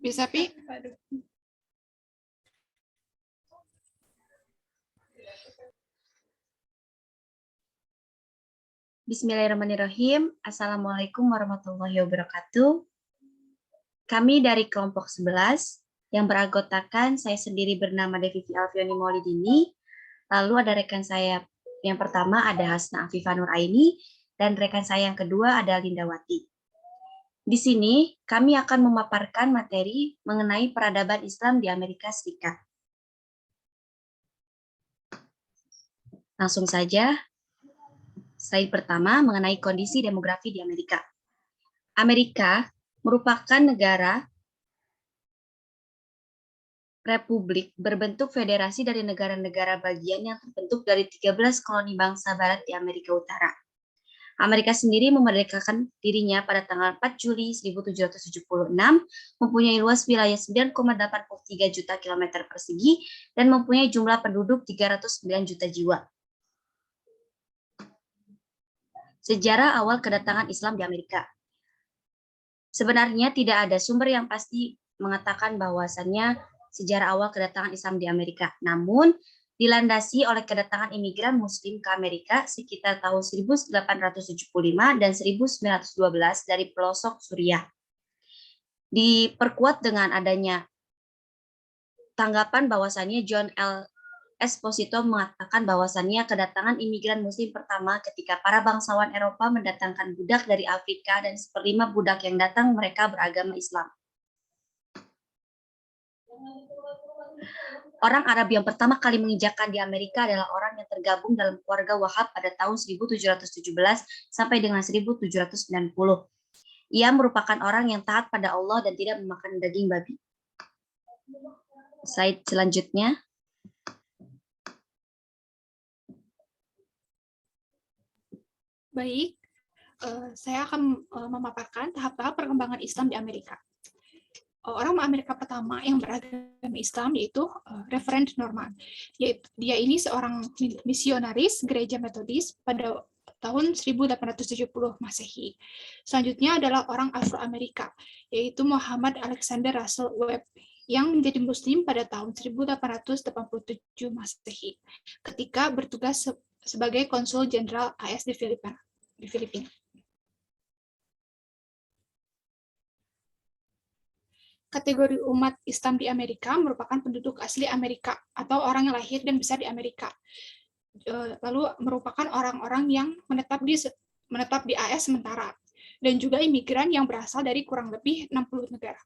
Bisa, Pi? Bismillahirrahmanirrahim. Assalamualaikum warahmatullahi wabarakatuh. Kami dari kelompok 11 yang beranggotakan saya sendiri bernama Devivi Alfioni Maulidini. Lalu ada rekan saya yang pertama ada Hasna Afifah Nur Aini dan rekan saya yang kedua ada Lindawati. Di sini kami akan memaparkan materi mengenai peradaban Islam di Amerika Serikat. Langsung saja. Slide pertama mengenai kondisi demografi di Amerika. Amerika merupakan negara republik berbentuk federasi dari negara-negara bagian yang terbentuk dari 13 koloni bangsa barat di Amerika Utara. Amerika sendiri memerdekakan dirinya pada tanggal 4 Juli 1776, mempunyai luas wilayah 9,83 juta kilometer persegi dan mempunyai jumlah penduduk 309 juta jiwa. Sejarah awal kedatangan Islam di Amerika. Sebenarnya tidak ada sumber yang pasti mengatakan bahwasannya sejarah awal kedatangan Islam di Amerika. Namun, dilandasi oleh kedatangan imigran Muslim ke Amerika sekitar tahun 1875 dan 1912 dari pelosok Suriah. Diperkuat dengan adanya tanggapan bahwasannya John L. Esposito mengatakan bahwasannya kedatangan imigran Muslim pertama ketika para bangsawan Eropa mendatangkan budak dari Afrika dan 1/5 budak yang datang mereka beragama Islam. Orang Arab yang pertama kali menginjakkan di Amerika adalah orang yang tergabung dalam keluarga Wahab pada tahun 1717 sampai dengan 1790. Ia merupakan orang yang taat pada Allah dan tidak memakan daging babi. Slide selanjutnya. Baik, saya akan memaparkan tahap-tahap perkembangan Islam di Amerika. Orang Amerika pertama yang beragama Islam yaitu Reverend Norman. Dia ini seorang misionaris gereja Metodis pada tahun 1870 Masehi. Selanjutnya adalah orang Afro-Amerika, yaitu Muhammad Alexander Russell Webb, yang menjadi Muslim pada tahun 1887 Masehi, ketika bertugas sebagai konsul jenderal AS di Filipina. Kategori umat Islam di Amerika merupakan penduduk asli Amerika atau orang yang lahir dan besar di Amerika. Lalu merupakan orang-orang yang menetap di AS sementara dan juga imigran yang berasal dari kurang lebih 60 negara.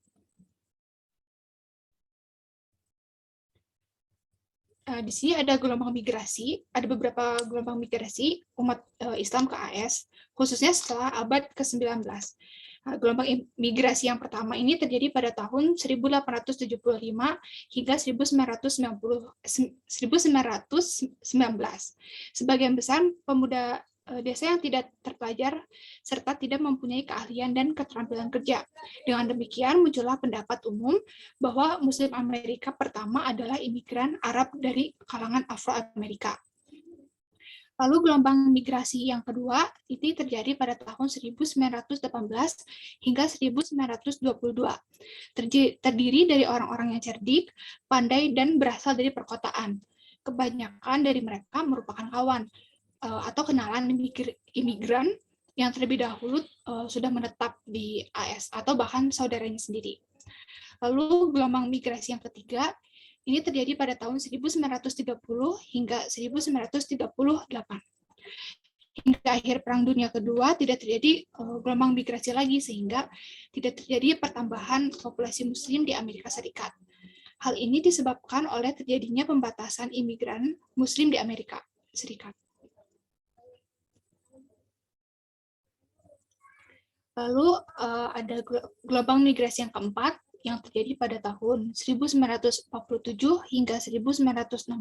Di sini ada gelombang migrasi, ada beberapa gelombang migrasi umat Islam ke AS, khususnya setelah abad ke-19. Gelombang migrasi yang pertama ini terjadi pada tahun 1875 hingga 1919. Sebagian besar pemuda desa yang tidak terpelajar serta tidak mempunyai keahlian dan keterampilan kerja. Dengan demikian muncullah pendapat umum bahwa Muslim Amerika pertama adalah imigran Arab dari kalangan Afro-Amerika. Lalu gelombang migrasi yang kedua ini terjadi pada tahun 1918 hingga 1922. Terdiri dari orang-orang yang cerdik, pandai, dan berasal dari perkotaan. Kebanyakan dari mereka merupakan kawan atau kenalan imigran yang terlebih dahulu sudah menetap di AS atau bahkan saudaranya sendiri. Lalu gelombang migrasi yang ketiga ini terjadi pada tahun 1930 hingga 1938. Hingga akhir Perang Dunia Kedua tidak terjadi gelombang migrasi lagi sehingga tidak terjadi pertambahan populasi Muslim di Amerika Serikat. Hal ini disebabkan oleh terjadinya pembatasan imigran Muslim di Amerika Serikat. Lalu ada gelombang migrasi yang keempat yang terjadi pada tahun 1947 hingga 1960,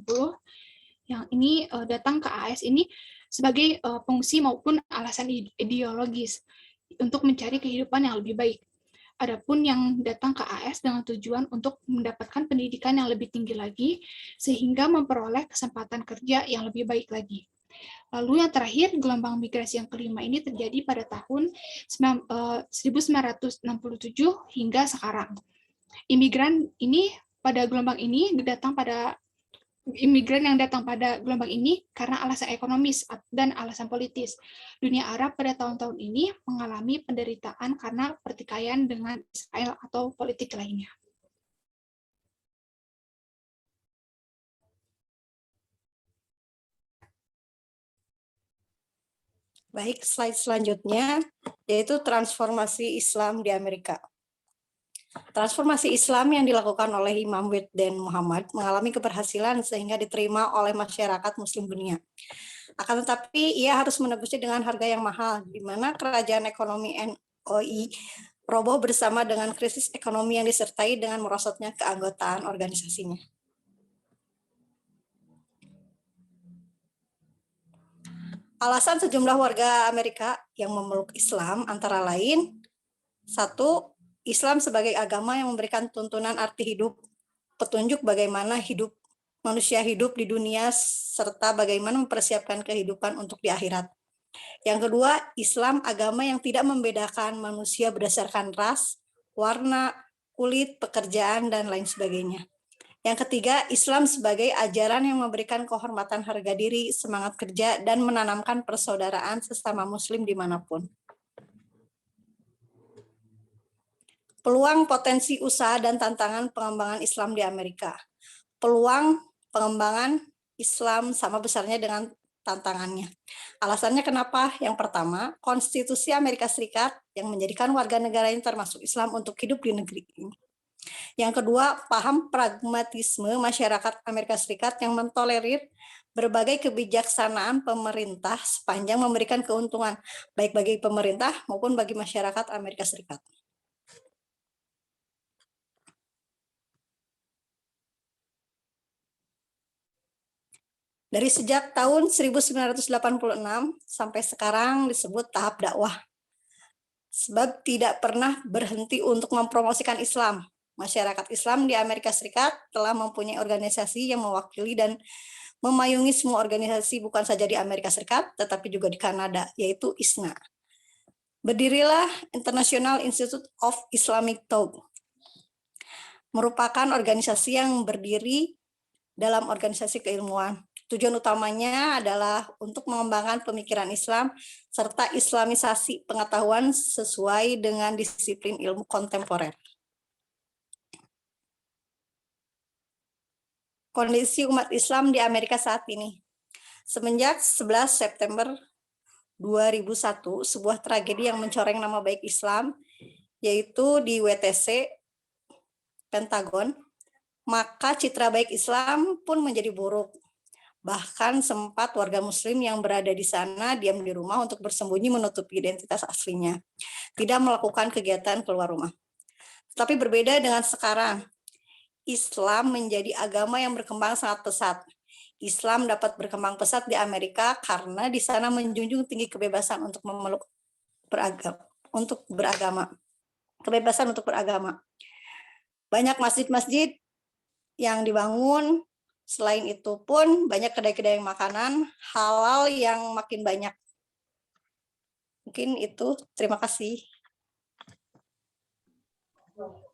yang ini datang ke AS ini sebagai pengungsi maupun alasan ideologis untuk mencari kehidupan yang lebih baik. Adapun yang datang ke AS dengan tujuan untuk mendapatkan pendidikan yang lebih tinggi lagi, sehingga memperoleh kesempatan kerja yang lebih baik lagi. Lalu yang terakhir, gelombang migrasi yang kelima ini terjadi pada tahun 1967 hingga sekarang. imigran ini pada gelombang ini imigran yang datang pada gelombang ini karena alasan ekonomis dan alasan politis. Dunia Arab pada tahun-tahun ini mengalami penderitaan karena pertikaian dengan Israel atau politik lainnya. Baik, slide selanjutnya yaitu transformasi Islam di Amerika. Transformasi Islam yang dilakukan oleh Imam Wahid dan Muhammad mengalami keberhasilan sehingga diterima oleh masyarakat Muslim dunia. Akan tetapi ia harus menebusnya dengan harga yang mahal, di mana kerajaan ekonomi NOI roboh bersama dengan krisis ekonomi yang disertai dengan merosotnya keanggotaan organisasinya. Alasan sejumlah warga Amerika yang memeluk Islam antara lain, satu, Islam sebagai agama yang memberikan tuntunan arti hidup, petunjuk bagaimana manusia hidup di dunia, serta bagaimana mempersiapkan kehidupan untuk di akhirat. Yang kedua, Islam agama yang tidak membedakan manusia berdasarkan ras, warna, kulit, pekerjaan, dan lain sebagainya. Yang ketiga, Islam sebagai ajaran yang memberikan kehormatan harga diri, semangat kerja, dan menanamkan persaudaraan sesama Muslim dimanapun. Peluang potensi usaha dan tantangan pengembangan Islam di Amerika. Peluang pengembangan Islam sama besarnya dengan tantangannya. Alasannya kenapa? Yang pertama, Konstitusi Amerika Serikat yang menjadikan warga negaranya termasuk Islam untuk hidup di negeri ini. Yang kedua, paham pragmatisme masyarakat Amerika Serikat yang mentolerir berbagai kebijaksanaan pemerintah sepanjang memberikan keuntungan, baik bagi pemerintah maupun bagi masyarakat Amerika Serikat. Dari sejak tahun 1986 sampai sekarang disebut tahap dakwah. Sebab tidak pernah berhenti untuk mempromosikan Islam. Masyarakat Islam di Amerika Serikat telah mempunyai organisasi yang mewakili dan memayungi semua organisasi bukan saja di Amerika Serikat, tetapi juga di Kanada, yaitu ISNA. Berdirilah International Institute of Islamic Thought, merupakan organisasi yang berdiri dalam organisasi keilmuan. Tujuan utamanya adalah untuk mengembangkan pemikiran Islam serta islamisasi pengetahuan sesuai dengan disiplin ilmu kontemporer. Kondisi umat Islam di Amerika saat ini. Semenjak 11 September 2001, sebuah tragedi yang mencoreng nama baik Islam, yaitu di WTC, Pentagon, maka citra baik Islam pun menjadi buruk. Bahkan sempat warga Muslim yang berada di sana diam di rumah untuk bersembunyi menutupi identitas aslinya, tidak melakukan kegiatan keluar rumah. Tapi berbeda dengan sekarang, Islam menjadi agama yang berkembang sangat pesat. Islam dapat berkembang pesat di Amerika karena di sana menjunjung tinggi kebebasan untuk memeluk beragama. Kebebasan untuk beragama. Banyak masjid-masjid yang dibangun, selain itu pun banyak kedai-kedai makanan halal yang makin banyak. Mungkin itu, terima kasih.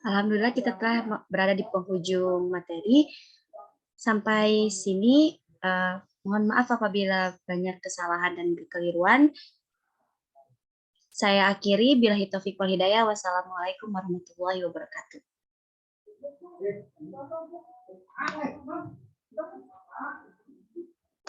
Alhamdulillah kita telah berada di penghujung materi. Sampai sini, mohon maaf apabila banyak kesalahan dan kekeliruan. Saya akhiri, billahi taufiq wal hidayah. Wassalamualaikum warahmatullahi wabarakatuh.